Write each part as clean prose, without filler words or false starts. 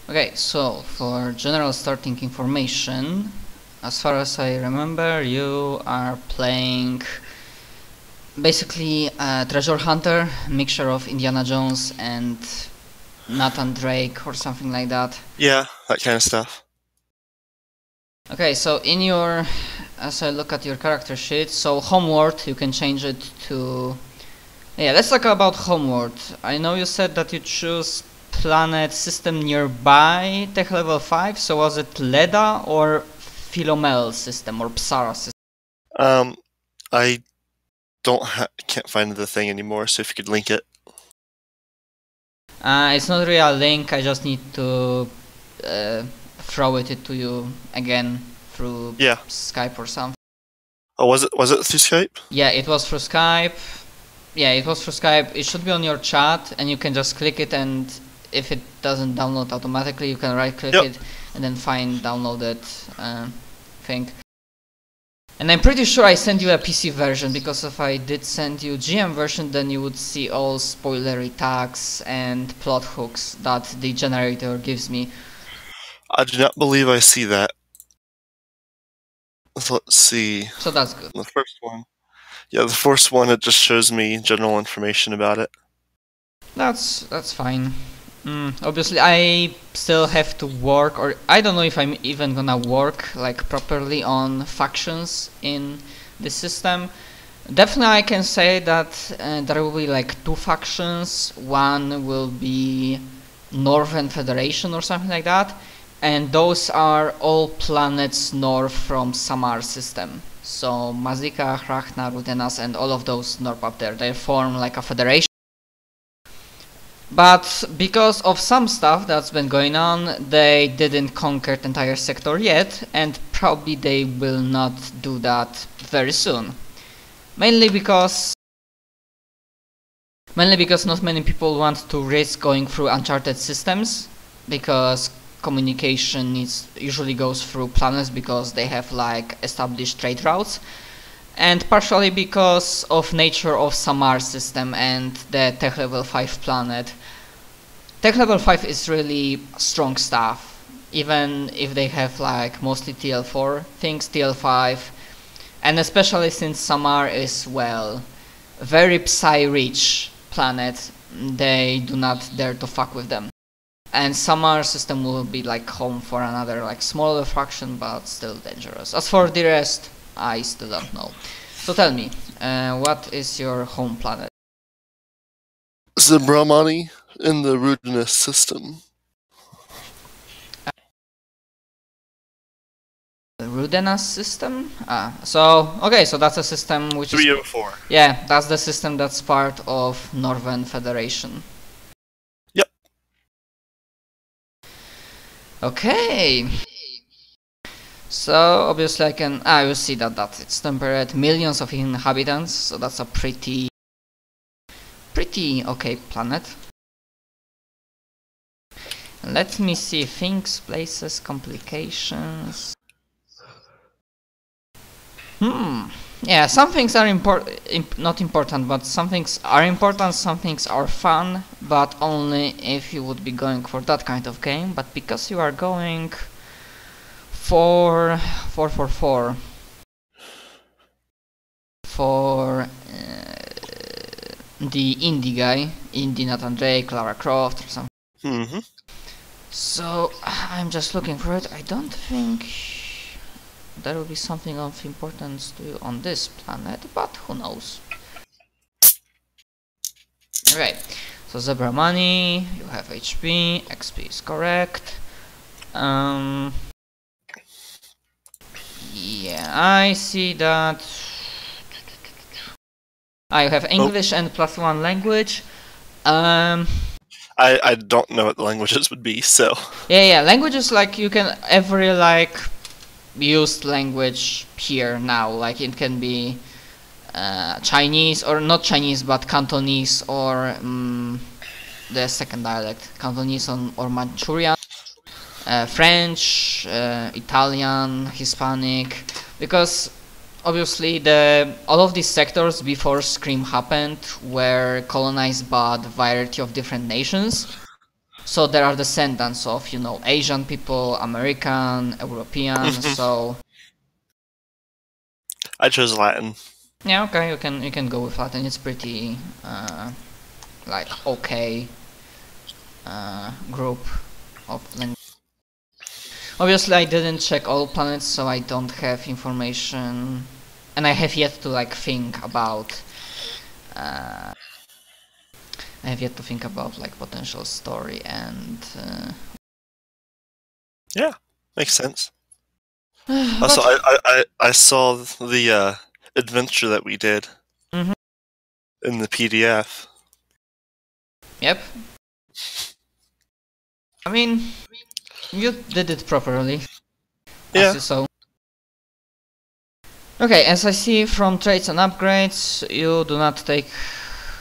Okay, so for general starting information, as far as I remember, you are playing basically a treasure hunter, mixture of Indiana Jones and Nathan Drake or something like that. Yeah, that kind of stuff. Okay, so in your, as I look at your character sheet, so Homeworld, you can change it to, yeah, let's talk about Homeworld. I know you said that you choose planet system nearby tech level 5, so was it Leda or Philomel system or Psara system? I can't find the thing anymore, so if you could link it. It's not really a link, I just need to throw it to you again through Skype or something. Oh, was it through Skype? Yeah, it was through Skype. Yeah, it was through Skype. It should be on your chat, and you can just click it, and if it doesn't download automatically, you can right-click it and then find downloaded thing. And I'm pretty sure I sent you a PC version, because if I did send you GM version, then you would see all spoilery tags and plot hooks that the generator gives me. I do not believe I see that. Let's see. So that's good. The first one. Yeah, the first one, it just shows me general information about it. That's fine. Obviously, I still have to work, or I don't know if I'm even gonna work like properly on factions in the system. Definitely, I can say that there will be like 2 factions. One will be Northern Federation or something like that, and those are all planets north from Samar system. So Mazika, Hrachna, Rudenas, and all of those north up there, they form like a federation. But because of some stuff that's been going on, they didn't conquer the entire sector yet, and probably they will not do that very soon. Mainly because not many people want to risk going through uncharted systems, because communication usually goes through planets because they have like established trade routes, and partially because of nature of Samar system and the tech level 5 planet. Tech level 5 is really strong stuff, even if they have like mostly TL4 things, TL5, and especially since Samar is, well, very psi-rich planet, they do not dare to fuck with them. And Samar system will be like home for another like smaller faction, but still dangerous. As for the rest, I still don't know. So tell me, what is your home planet? Zebramani in the Rudeness system. The Rudenas system? So okay, so that's a system which 304. Yeah, that's the system that's part of Northern Federation. Yep. Okay. So obviously I will see that it's temperate, millions of inhabitants, so that's a pretty okay planet. Let me see, things, places, complications. Yeah, some things are not important, but some things are important, some things are fun, but only if you would be going for that kind of game. But because you are going for the Indy guy, Indy, Nathan Drake, Lara Croft or something. So I'm just looking for it. I don't think there will be something of importance to you on this planet, but who knows. Right, so Zebra Money, you have HP, XP is correct. Yeah, I see that. You have English and +1 language. I don't know what the languages would be, so. Yeah, languages, like you can every like used language here now, like it can be Chinese, or not Chinese but Cantonese, or the second dialect, Cantonese or Manchurian, French, Italian, Hispanic, because obviously all of these sectors before Scream happened were colonized by a variety of different nations. So there are descendants of, you know, Asian people, American, European. So I chose Latin. yeah, okay, you can go with Latin. It's pretty like okay group of language. Obviously, I didn't check all planets, so I don't have information, and I have yet to like think about. I have yet to think about like potential story and. Yeah, makes sense. Also, I saw the adventure that we did in the PDF. Yep. I mean, you did it properly. Yeah. As you saw. Okay, as I see from trades and upgrades, you do not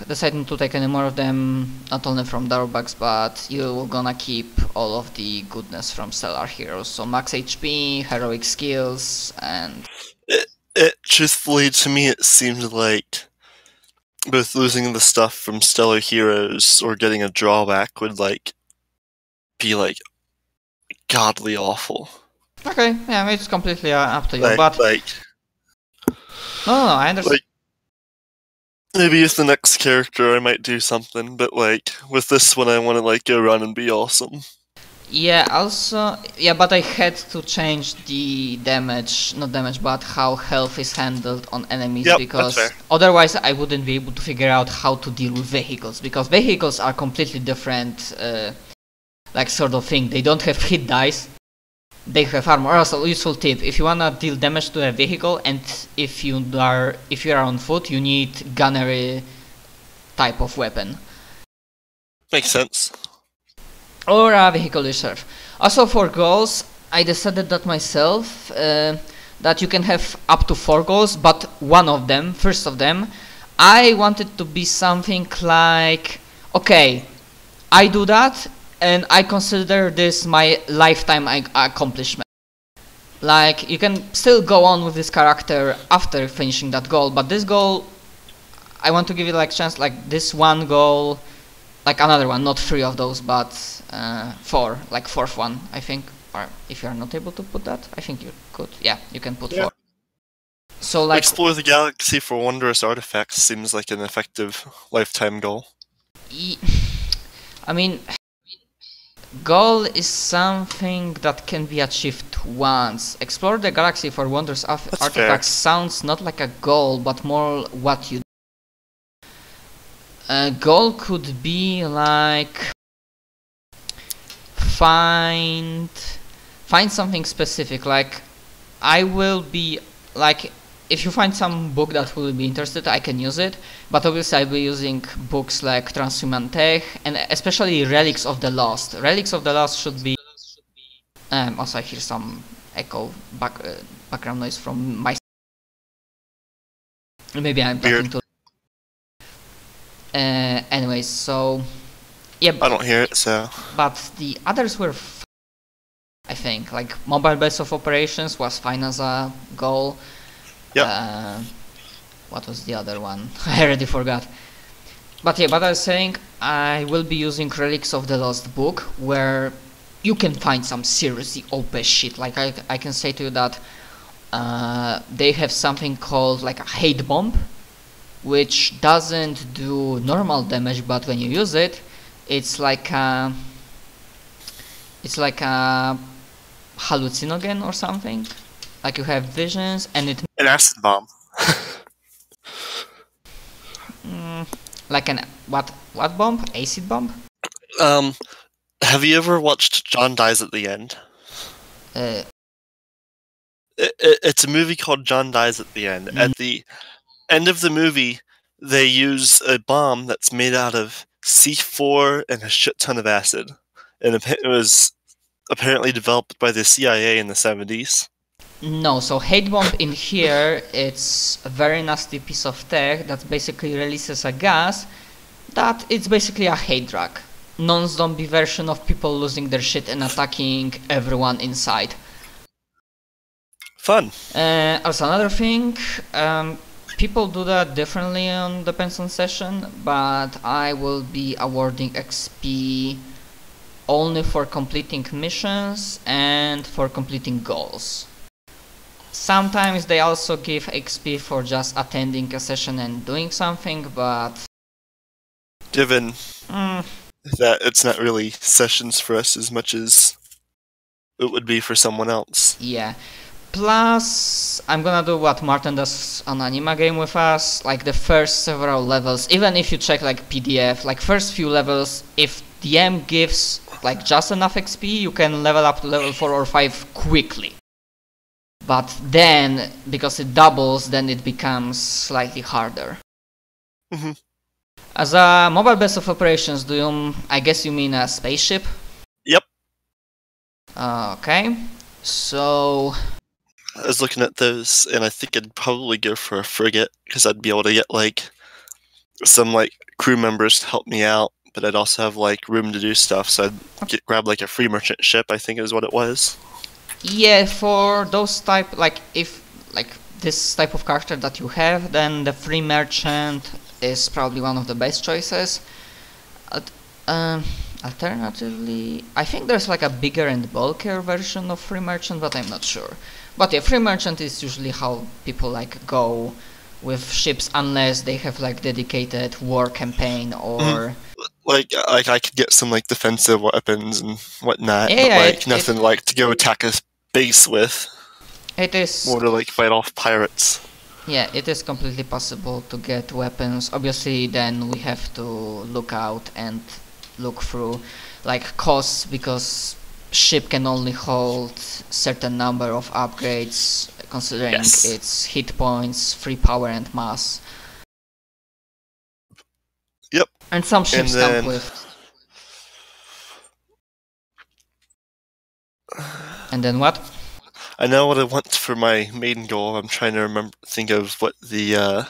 decide not to take any more of them, not only from drawbacks, but you're gonna keep all of the goodness from Stellar Heroes. So max HP, heroic skills, and... It truthfully, to me, it seemed like both losing the stuff from Stellar Heroes or getting a drawback would, like, be, like, godly awful. Okay, yeah, it's completely up to you, Like, but... No, I understand. Like, maybe with the next character I might do something, but like with this one I want to like go around and be awesome. Yeah, also, yeah, but I had to change the damage, not damage, but how health is handled on enemies, because otherwise I wouldn't be able to figure out how to deal with vehicles, because vehicles are completely different, like sort of thing. They don't have hit dice, they have armor. Also, useful tip: if you wanna deal damage to a vehicle, and if you are on foot, you need gunnery type of weapon. Makes sense. Or a vehicle reserve. Also, for goals, I decided that myself, that you can have up to 4 goals, but one of them, first of them, I wanted to be something like, okay, I do that, and I consider this my lifetime accomplishment. Like, you can still go on with this character after finishing that goal, but this goal, I want to give you like chance, like this one goal, like another one, not 3 of those, but 4, like 4th one, I think. Or if you are not able to put that, I think you could. Yeah, you can put 4. So like explore the galaxy for wondrous artifacts seems like an effective lifetime goal. I mean, goal is something that can be achieved once. Explore the galaxy for wondrous artifacts sounds not like a goal, but more what you do. A goal could be like find something specific. Like I will be like, if you find some book that will be interested, I can use it. But obviously I'll be using books like Transhuman Tech and especially Relics of the Lost. Relics of the Lost should be. Also I hear some echo background noise from my. Maybe I'm talking to. Anyways, so yeah. I don't hear it, so. But the others were, I think, like mobile base of operations was fine as a goal. Yeah. What was the other one? I already forgot. But yeah, but I was saying I will be using Relics of the Lost book, where you can find some seriously OP shit. Like I can say to you that they have something called like a hate bomb, which doesn't do normal damage, but when you use it, it's like a hallucinogen or something. Like you have visions, and it. An acid bomb. Like an what bomb? Acid bomb? Have you ever watched John Dies at the End? It's a movie called John Dies at the End. At the end of the movie, they use a bomb that's made out of C4 and a shit ton of acid. And it was apparently developed by the CIA in the 70s. No, so hate bomb in here, it's a very nasty piece of tech that basically releases a gas that it's basically a hate drug. Non-zombie version of people losing their shit and attacking everyone inside. Fun. Also another thing, people do that differently depends on session, but I will be awarding XP only for completing missions and for completing goals. Sometimes they also give XP for just attending a session and doing something, but given that it's not really sessions for us as much as it would be for someone else. Yeah. Plus, I'm gonna do what Martin does on Anima game with us, like the first several levels, even if you check like PDF, like first few levels, if DM gives like just enough XP, you can level up to level 4 or 5 quickly. But then, because it doubles, then it becomes slightly harder. Mm-hmm. As a mobile base of operations, I guess you mean a spaceship? Yep. Okay, so I was looking at those, and I think I'd probably go for a frigate, because I'd be able to get, like, some, like, crew members to help me out, but I'd also have, like, room to do stuff, so I'd grab, like, a free merchant ship, I think is what it was. yeah, for those type, like, if, like, this type of character that you have, then the free merchant is probably one of the best choices. Alternatively, I think there's, like, a bigger and bulkier version of free merchant, but I'm not sure. But yeah, free merchant is usually how people like go with ships, unless they have like dedicated war campaign or like I could get some like defensive weapons and whatnot, yeah, but like nothing like to go attack a base with. It is more to like fight off pirates. Yeah, it is completely possible to get weapons. Obviously, then we have to look out and look through like costs, because ship can only hold certain number of upgrades considering its hit points, free power and mass. Yep. And some ships come with. And then what? I know what I want for my maiden goal. I'm trying to think of what the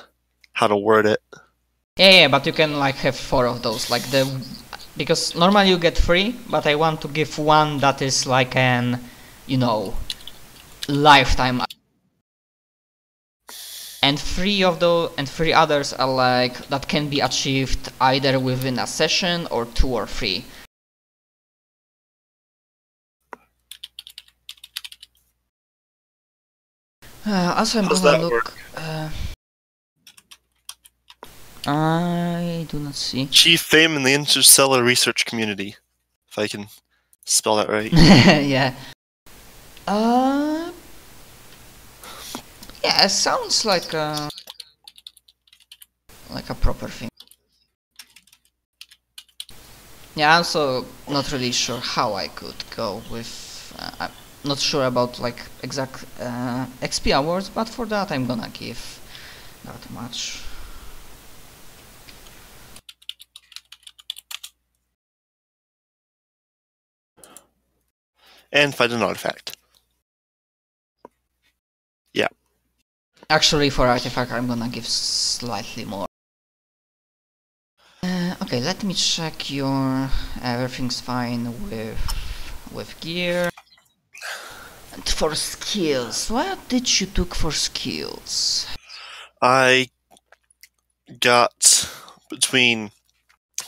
how to word it. Yeah, but you can like have 4 of those, like because normally you get 3, but I want to give one that is like an, lifetime. And 3 of those, and 3 others are like that can be achieved either within a session or 2 or 3. Also, I'm gonna look. I do not see. Chief fame in the interstellar research community, if I can spell that right. Yeah. Yeah, it sounds like a proper thing. Yeah, I'm also not really sure how I could go with. I'm not sure about like exact XP awards, but for that I'm gonna give that much. And find an artifact. Yeah. Actually, for artifact I'm gonna give slightly more. Okay, let me check your everything's fine with gear. And for skills, what did you took for skills? I got between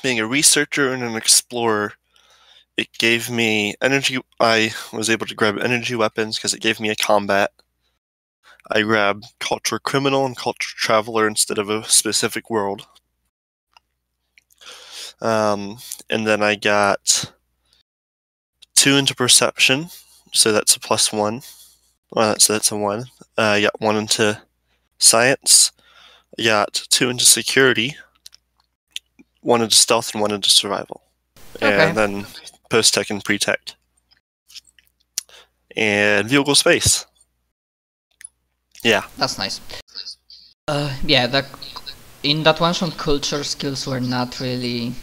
being a researcher and an explorer. It gave me energy. I was able to grab energy weapons because it gave me a combat. I grabbed culture criminal and culture traveler instead of a specific world. And then I got 2 into perception, so that's a +1. Well, so that's a 1. I got 1 into science. I got 2 into security, 1 into stealth, and 1 into survival. Okay. And then post-tech and pre-tech. And vehicle space. Yeah. That's nice. Yeah, in that one-shot culture skills were not really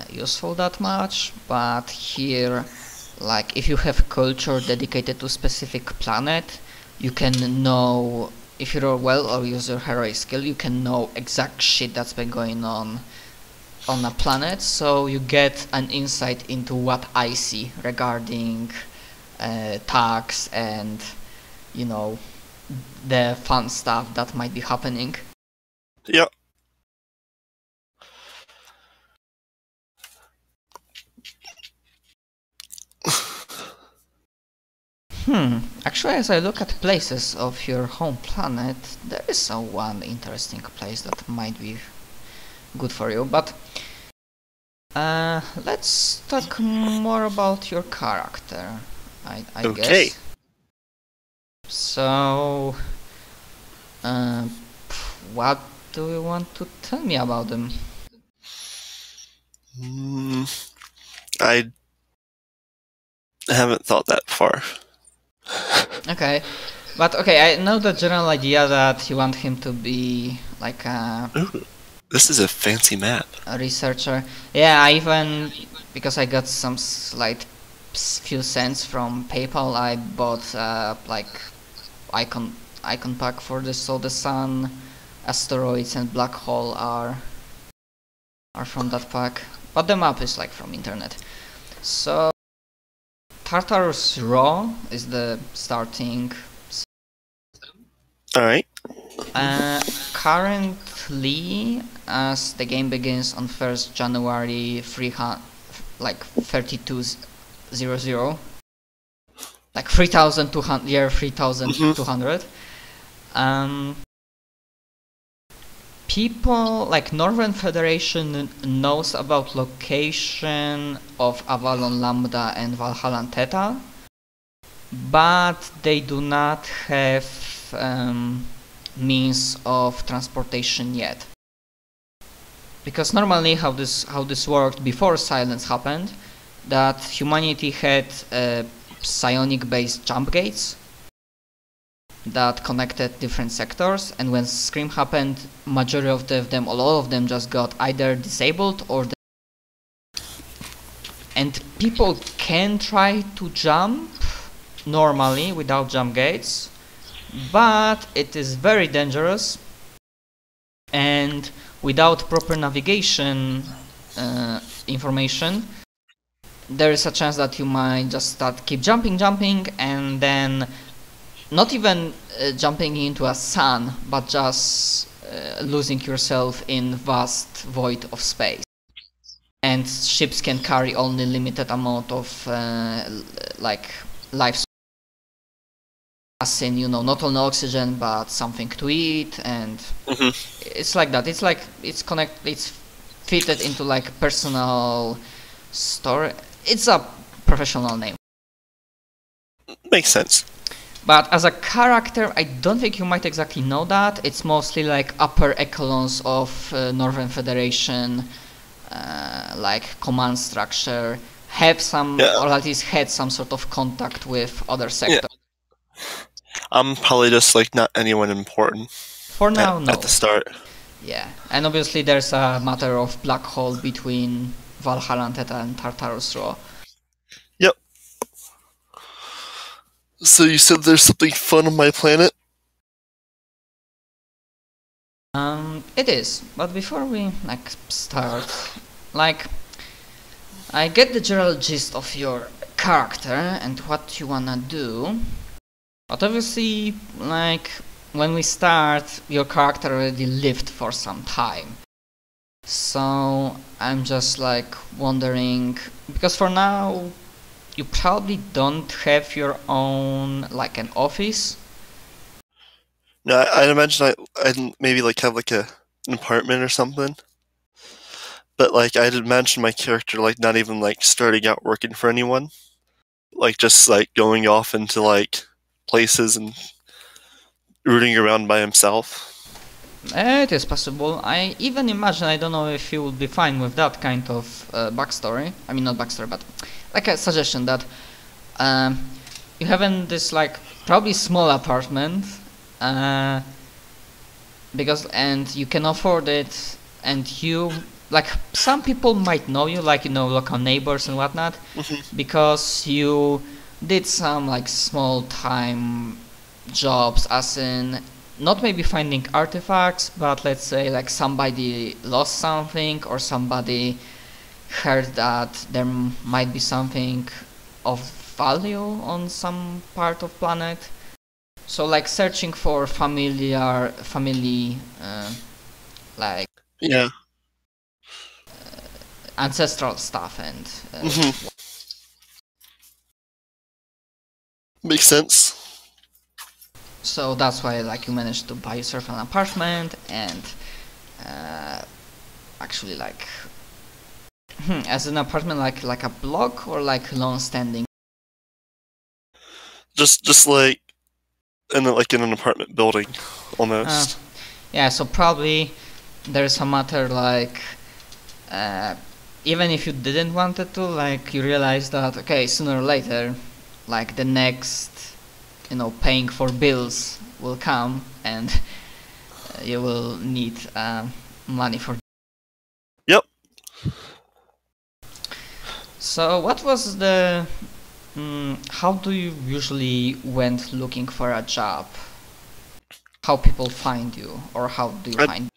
useful that much, but here, like if you have culture dedicated to a specific planet, you can know, if you roll well or use your heroic skill, you can know exact shit that's been going on a planet, so you get an insight into what I see regarding tax and, the fun stuff that might be happening. Yep. Actually, as I look at places of your home planet, there is one interesting place that might be good for you, but let's talk more about your character, I Okay. guess. So, what do you want to tell me about them? I haven't thought that far. Okay, but okay, I know the general idea that you want him to be like Ooh, this is a fancy map. a researcher. Yeah, I even, because I got some slight few cents from PayPal, I bought like icon pack for this, so the sun, asteroids, and black hole are from that pack. But the map is like from internet. So Tartarus Raw is the starting. Alright. Currently, as the game begins on 1st January 3200, like 3200, year 3200, people like Northern Federation knows about location of Avalon Lambda and Valhalla Theta, but they do not have means of transportation yet. Because normally how this worked before Silence happened, that humanity had psionic based jump gates that connected different sectors, and when Scream happened, majority of them, a lot of them just got either disabled or and people can try to jump normally without jump gates, but it is very dangerous, and without proper navigation information, there is a chance that you might just keep jumping, and then not even jumping into a sun, but just losing yourself in vast void of space. And ships can carry only limited amount of like life, as in, you know, not only oxygen but something to eat, and it's like that. It's like it's fitted into like personal store. It's a professional name. Makes sense. But as a character, I don't think you might exactly know that. It's mostly like upper echelons of Northern Federation, like command structure, have some, or at least had some sort of contact with other sectors. Yeah. I'm probably just like not anyone important. For now, no. At the start. Yeah, and obviously there's a matter of black hole between Valhalla Theta and Tartarus Raw. Yep. So you said there's something fun on my planet? It is, but before we like start, like, I get the general gist of your character and what you wanna do, but obviously, like, when we start, your character already lived for some time. So I'm just like wondering, because for now you probably don't have your own like an office. No, I'd imagine I'd maybe like have like an apartment or something. But like I'd imagine my character like not even like starting out working for anyone. Like just like going off into like places and rooting around by himself. It is possible. I even imagine, I don't know if you would be fine with that kind of backstory. I mean, not backstory, but like a suggestion that you have in this like probably small apartment, because and you can afford it, and you like some people might know you, like, you know, local neighbors and whatnot, because you did some like small time jobs, as in not maybe finding artifacts, but let's say like somebody lost something, or somebody heard that there might be something of value on some part of planet. So like searching for family like ancestral stuff and Makes sense. So that's why like you managed to buy yourself an apartment and actually like as an apartment like a block or like long standing. Just like in an apartment building, almost. Yeah, so probably there's a matter like even if you didn't want it to, like you realize that okay, sooner or later, like the next, paying for bills will come and you will need money for. Yep. So what was the how do you usually went looking for a job? How people find you, or how do you find?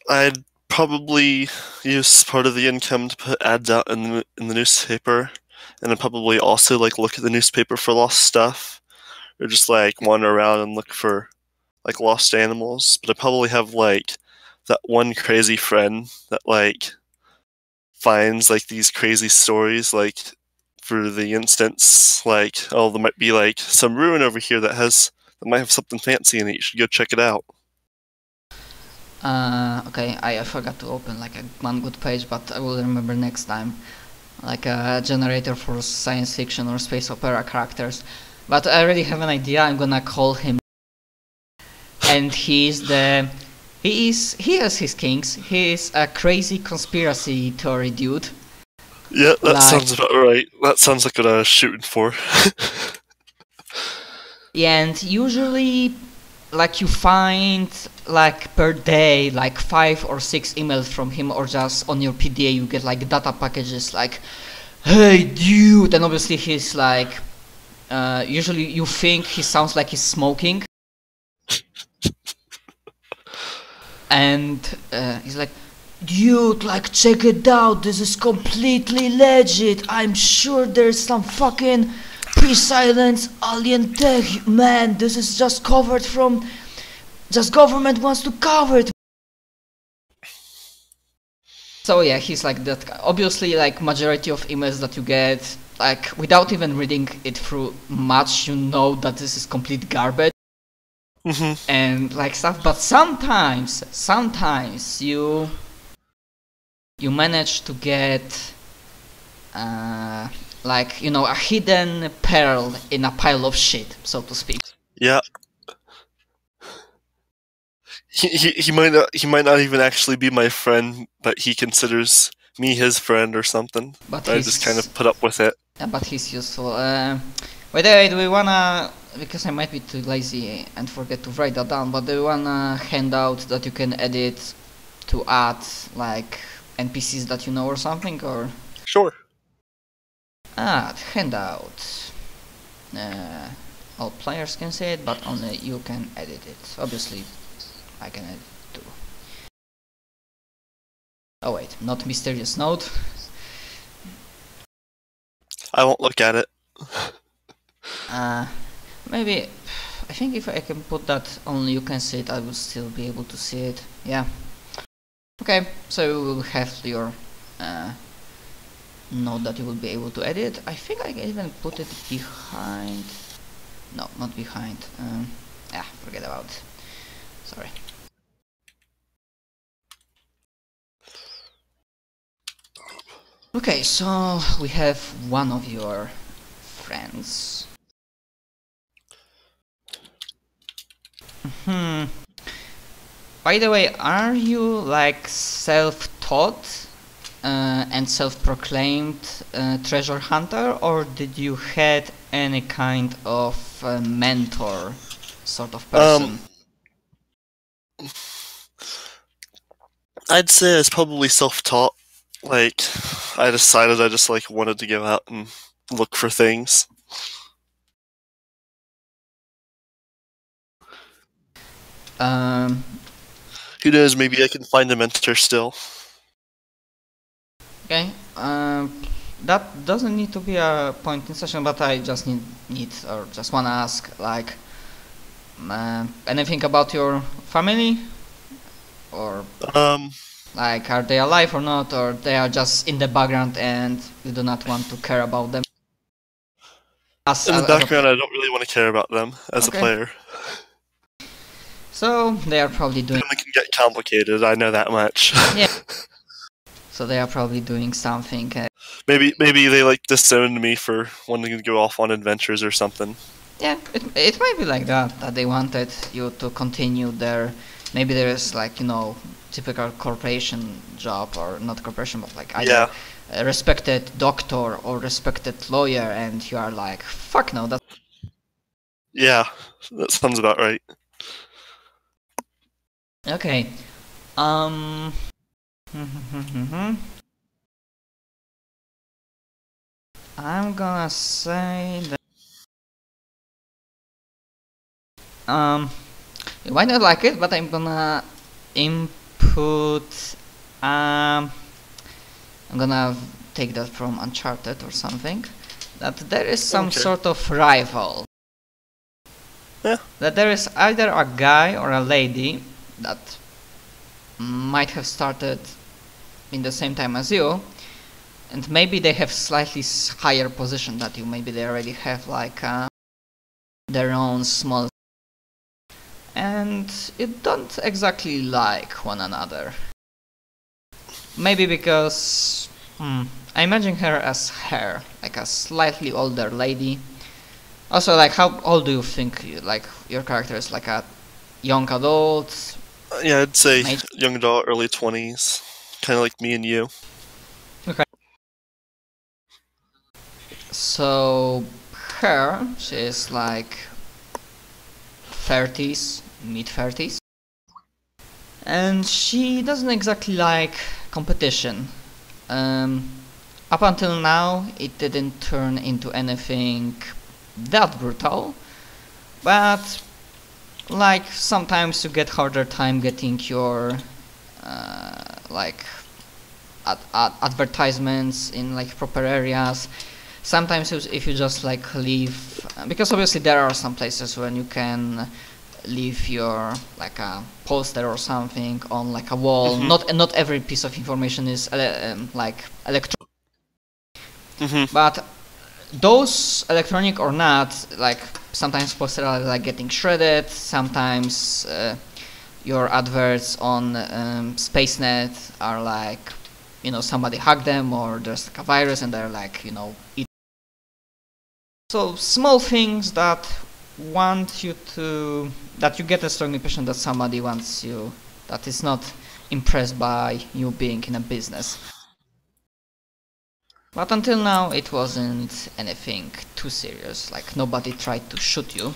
I'd probably use part of the income to put ads out in the newspaper, and I'd probably also like look at the newspaper for lost stuff, or just like wander around and look for like lost animals. But I probably have like that one crazy friend that like finds like these crazy stories, like for the instance, like oh, there might be like some ruin over here that might have something fancy in it. You should go check it out. Okay, I forgot to open like one good page, but I will remember next time. Like a generator for science fiction or space opera characters. But I already have an idea. I'm gonna call him, and he has his kinks. He is a crazy conspiracy theory dude. Yeah, that sounds about right. That sounds like what I was shooting for. And usually, like you find like per day like 5 or 6 emails from him, or just on your PDA you get like data packages like, hey dude, and obviously he's like usually you think he sounds like he's smoking. And he's like, dude, like check it out, this is completely legit, I'm sure there's some fucking pre-silence alien tech, man, this is just covered from, just government wants to cover it. So yeah, he's like that guy. Obviously, like majority of emails that you get, like without even reading it through much, you know that this is complete garbage. And like stuff, but sometimes you manage to get like a hidden pearl in a pile of shit, so to speak. Yeah. He might not even actually be my friend, but he considers me his friend or something. But I just kind of put up with it. But he's useful. By the way, do we wanna, because I might be too lazy and forget to write that down, but do we wanna handout that you can edit to add like NPCs that you know or something, or? Sure. Add handout. All players can see it, but only you can edit it. Obviously, I can edit it too. Oh wait, not mysterious note. I won't look at it. Maybe, I think if I can put that only you can see it, I will still be able to see it. Yeah. Okay, so we will have your note that you will be able to edit. I think I can even put it behind. No, not behind. Yeah, forget about it. Sorry. Okay, so we have one of your friends. By the way, are you like self-taught and self-proclaimed treasure hunter, or did you had any kind of mentor sort of person? I'd say it's probably self-taught. Like, I decided I just like wanted to go out and look for things. Who knows, maybe I can find a mentor still. Okay, that doesn't need to be a point in session, but I just need or just wanna ask, like, anything about your family, or like, are they alive or not, or they are just in the background and you do not want to care about them? In the background, I don't really want to care about them as a player. So they are probably doing. It can get complicated. I know that much. Yeah. So they are probably doing something. Maybe they like disowned me for wanting to go off on adventures or something. Yeah, it might be like that. That they wanted you to continue their. Maybe there is like typical corporation job, or not corporation, but like either a respected doctor or respected lawyer, and you are like, fuck no, that. Yeah, that sounds about right. Okay. I'm gonna say that you might not like it, but I'm gonna input I'm gonna take that from Uncharted or something, that there is some sort of rival. Yeah. That there is either a guy or a lady that might have started in the same time as you, and maybe they have slightly higher position than you. Maybe they already have like their own small, and you don't exactly like one another. Maybe because I imagine her as her, like a slightly older lady. Also, like, how old do you think your character is? Like a young adult? Yeah, I'd say young adult, early 20s, kind of like me and you. Okay. So her, she's like 30s, mid-30s, and she doesn't exactly like competition. Up until now, it didn't turn into anything that brutal, but like sometimes you get harder time getting your advertisements in like proper areas. Sometimes if you just like leave, because obviously there are some places when you can leave your like a poster or something on like a wall. Not every piece of information is like electronic, but those electronic or not, like sometimes posters are like getting shredded. Sometimes your adverts on SpaceNet are like, somebody hacked them, or there's like a virus and they're like, So small things that that you get a strong impression that somebody wants you, that is not impressed by you being in a business. But until now, it wasn't anything too serious. Like nobody tried to shoot you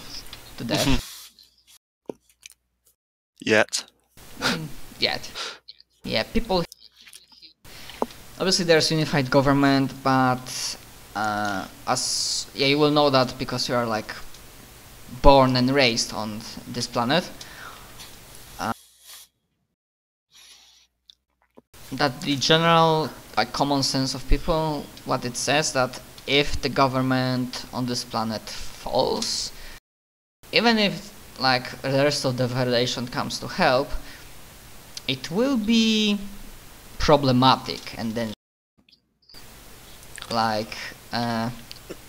to death. Yet. Yet. Yeah, people. Obviously, there's unified government, but you will know that because you are like born and raised on this planet. That the general common sense of people, what it says, that if the government on this planet falls, even if like the rest of the Federation comes to help, it will be problematic, and then like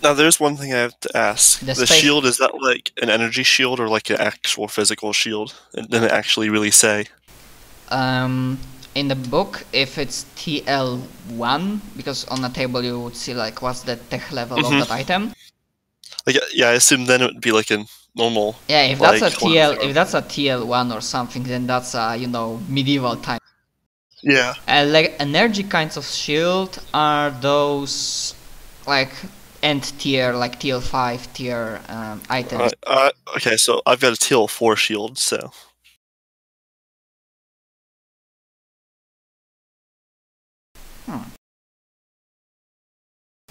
now there's one thing I have to ask. The shield, is that like an energy shield or like an actual physical shield? It didn't actually really say. In the book, if it's TL1, because on the table you would see like what's the tech level of that item. Like, yeah, I assume then it would be like a normal. Yeah, if that's a TL1 or something, then that's a medieval time. Yeah. Like energy kinds of shield are those like end tier, like TL5 tier items. Okay, so I've got a TL4 shield, so.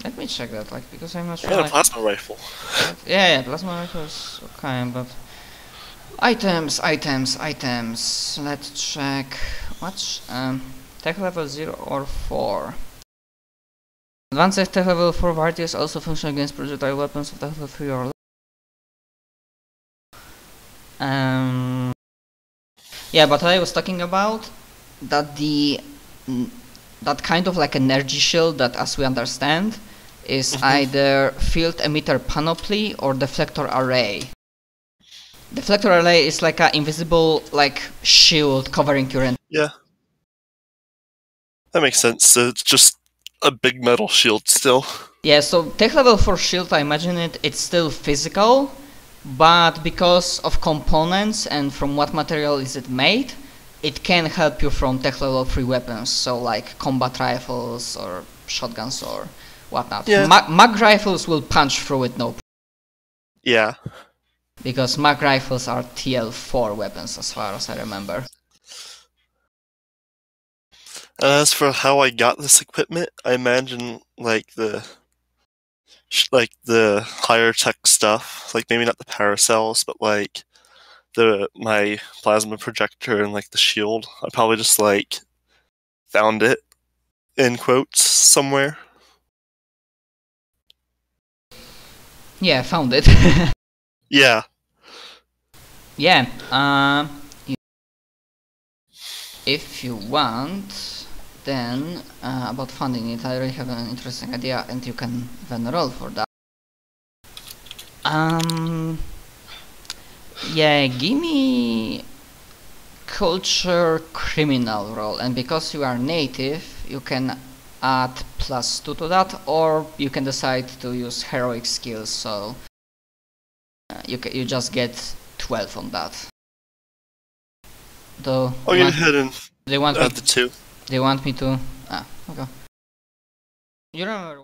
Let me check that, like, because I'm not sure. And a plasma rifle. Yeah, plasma rifle is okay, but items. Let's check. What's tech level 0 or 4? Advanced tech level 4 varieties also function against projectile weapons of tech level 3 or less. Yeah, but what I was talking about, that that kind of like energy shield that, as we understand, is either field emitter panoply or deflector array. Deflector array is like an invisible shield covering your Yeah. That makes sense. So it's just a big metal shield still. Yeah, so tech level for shield, I imagine it's still physical, but because of components and from what material is it made, it can help you from tech level 3 weapons, so like combat rifles or shotguns or whatnot. Yeah. Mag rifles will punch through it, no problem. Yeah. Because mag rifles are TL4 weapons as far as I remember. As for how I got this equipment, I imagine like the higher tech stuff, like maybe not the paracells, but like my plasma projector and like the shield. I probably just like found it in quotes somewhere. Yeah, found it. Yeah. Yeah. If you want, then about funding it, I really have an interesting idea, and you can even roll for that. Yeah, give me culture criminal roll, and because you are native, you can add +2 to that, or you can decide to use heroic skills, so you just get 12 on that. Though I'll go ahead and they want add the 2. They want me to. Okay. You remember